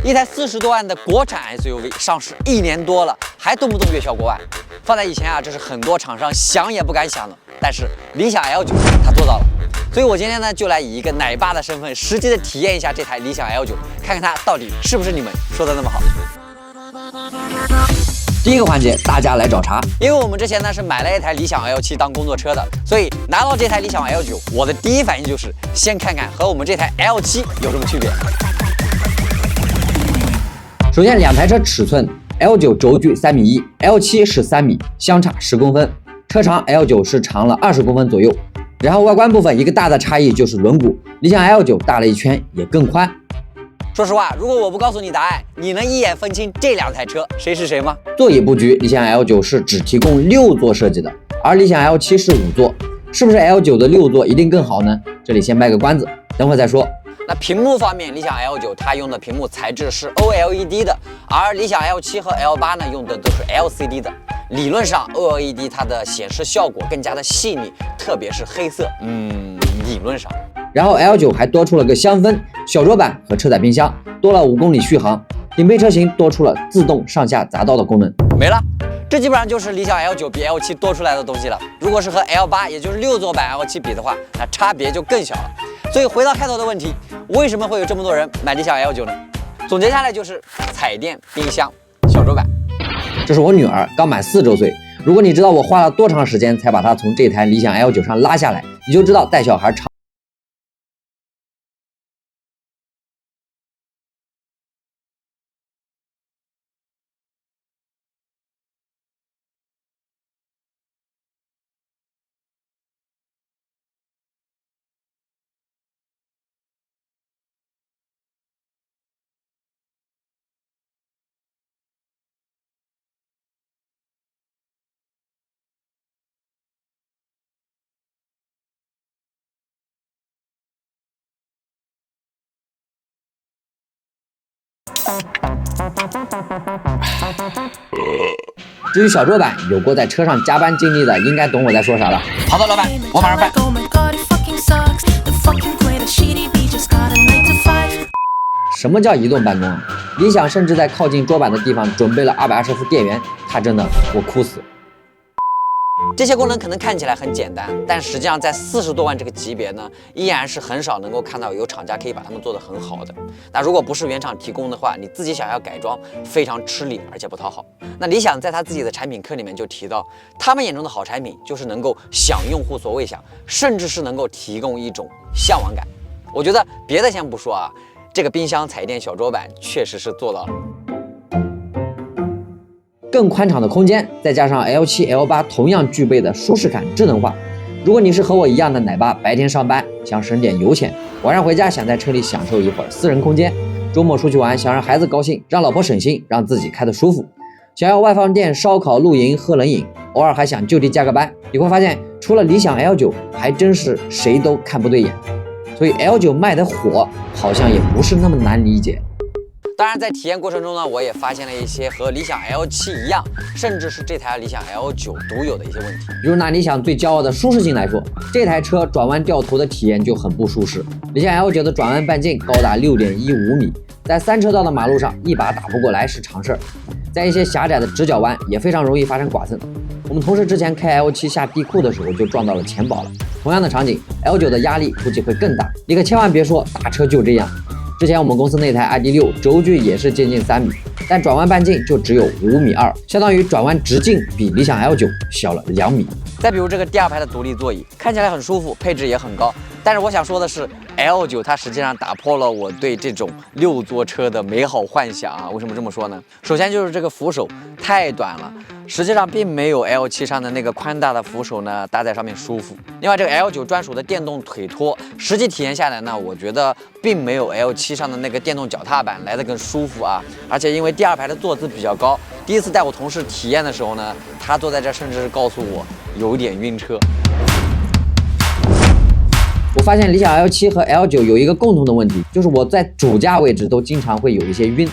一台40多万的国产 SUV 上市1年多了，还动不动月销过万。放在以前啊，这是很多厂商想也不敢想的。但是理想 L9它做到了。所以我今天呢，就来以一个奶爸的身份，实际的体验一下这台理想 L9，看看它到底是不是你们说的那么好。第一个环节，大家来找茬。因为我们之前呢是买了一台理想 L7当工作车的，所以拿到这台理想 L9，我的第一反应就是先看看和我们这台 L7有什么区别。首先，两台车尺寸 ，L9 轴距3.1米，L7是3米，相差10公分。车长 L9是长了20公分左右。然后外观部分一个大的差异就是轮毂，理想 L9大了一圈，也更宽。说实话，如果我不告诉你答案，你能一眼分清这两台车谁是谁吗？座椅布局，理想 L9是只提供6座设计的，而理想 L7是5座，是不是 L9的6座一定更好呢？这里先卖个关子，等会再说。那屏幕方面，理想 L9它用的屏幕材质是 OLED 的，而理想 L7和 L8呢用的都是 LCD 的。理论上 OLED 它的显示效果更加的细腻，特别是黑色，理论上。然后 L9还多出了个香氛、小桌板和车载冰箱，多了5公里续航。顶配车型多出了自动上下匝道的功能，没了。这基本上就是理想 L9比 L7多出来的东西了。如果是和 L8，也就是6座版 L7比的话，那差别就更小了。所以回到开头的问题，为什么会有这么多人买理想 L9呢？总结下来就是彩电、冰箱、小桌板。这是我女儿刚满4周岁，如果你知道我花了多长时间才把她从这台理想 L9上拉下来，你就知道带小孩长。至于小桌板，有过在车上加班经历的，应该懂我在说啥了。好的，老板，我马上办。什么叫移动办公啊？理想甚至在靠近桌板的地方准备了220伏电源，它真的我哭死。这些功能可能看起来很简单，但实际上在40多万这个级别呢，依然是很少能够看到有厂家可以把它们做得很好的。那如果不是原厂提供的话，你自己想要改装，非常吃力，而且不讨好。那理想在他自己的产品课里面就提到，他们眼中的好产品就是能够想用户所未想，甚至是能够提供一种向往感。我觉得别的先不说啊，这个冰箱、彩电、小桌板确实是做到了。更宽敞的空间，再加上 L7、L8 同样具备的舒适感、智能化。如果你是和我一样的奶爸，白天上班想省点油钱，晚上回家想在车里享受一会儿私人空间，周末出去玩想让孩子高兴，让老婆省心，让自己开得舒服，想要外放店、烧烤、露营、喝冷饮，偶尔还想就地加个班，你会发现除了理想 L9，还真是谁都看不对眼。所以 L9卖得火，好像也不是那么难理解。当然，在体验过程中呢，我也发现了一些和理想 L7一样，甚至是这台理想 L9独有的一些问题。比如拿理想最骄傲的舒适性来说，这台车转弯掉头的体验就很不舒适。理想 L9的转弯半径高达6.15米，在3车道的马路上一把打不过来是常事儿，在一些狭窄的直角弯也非常容易发生剐蹭。我们同事之前开 L7下地库的时候就撞到了前保了。同样的场景 ，L9的压力估计会更大。你可千万别说大车就这样。之前我们公司那台 ID.6轴距也是接近3米，但转弯半径就只有5.2米，相当于转弯直径比理想 L9小了2米。再比如这个第2排的独立座椅，看起来很舒服，配置也很高，但是我想说的是 ，L9它实际上打破了我对这种6座车的美好幻想啊！为什么这么说呢？首先就是这个扶手太短了。实际上并没有 L7上的那个宽大的扶手呢搭在上面舒服。另外，这个 L9专属的电动腿托，实际体验下来呢，我觉得并没有 L7上的那个电动脚踏板来得更舒服啊。而且因为第2排的坐姿比较高，第一次带我同事体验的时候呢，他坐在这甚至是告诉我有点晕车。我发现理想 L7和 L9有一个共同的问题，就是我在主驾位置都经常会有一些晕。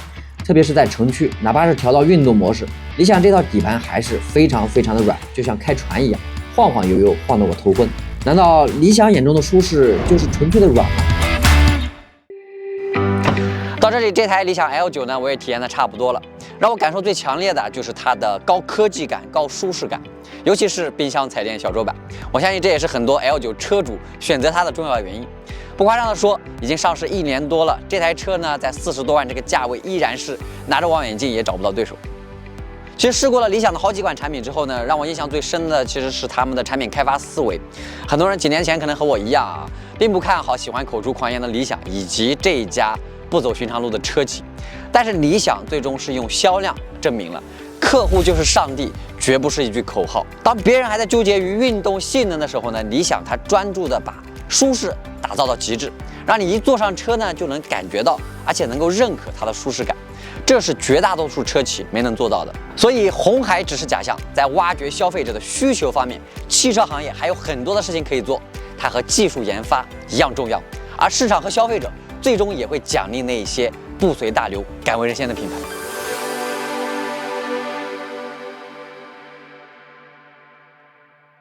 特别是在城区，哪怕是调到运动模式，理想这套底盘还是非常的软，就像开船一样，晃晃悠悠，晃得我头昏。难道理想眼中的舒适就是纯粹的软吗？到这里，这台理想 L9呢，我也体验的差不多了。让我感受最强烈的就是它的高科技感、高舒适感，尤其是冰箱、彩电、小桌板。我相信这也是很多 L9车主选择它的重要原因。不夸张的说，已经上市1年多了，这台车呢，在40多万这个价位，依然是拿着望远镜也找不到对手。其实试过了理想的好几款产品之后呢，让我印象最深的其实是他们的产品开发思维。很多人几年前可能和我一样啊，并不看好喜欢口出狂言的理想以及这一家不走寻常路的车企。但是理想最终是用销量证明了，客户就是上帝，绝不是一句口号。当别人还在纠结于运动性能的时候呢，理想它专注的把舒适打造到极致，让你一坐上车呢就能感觉到，而且能够认可它的舒适感。这是绝大多数车企没能做到的。所以红海只是假象，在挖掘消费者的需求方面，汽车行业还有很多的事情可以做，它和技术研发一样重要。而市场和消费者最终也会奖励那一些不随大流、敢为人先的品牌。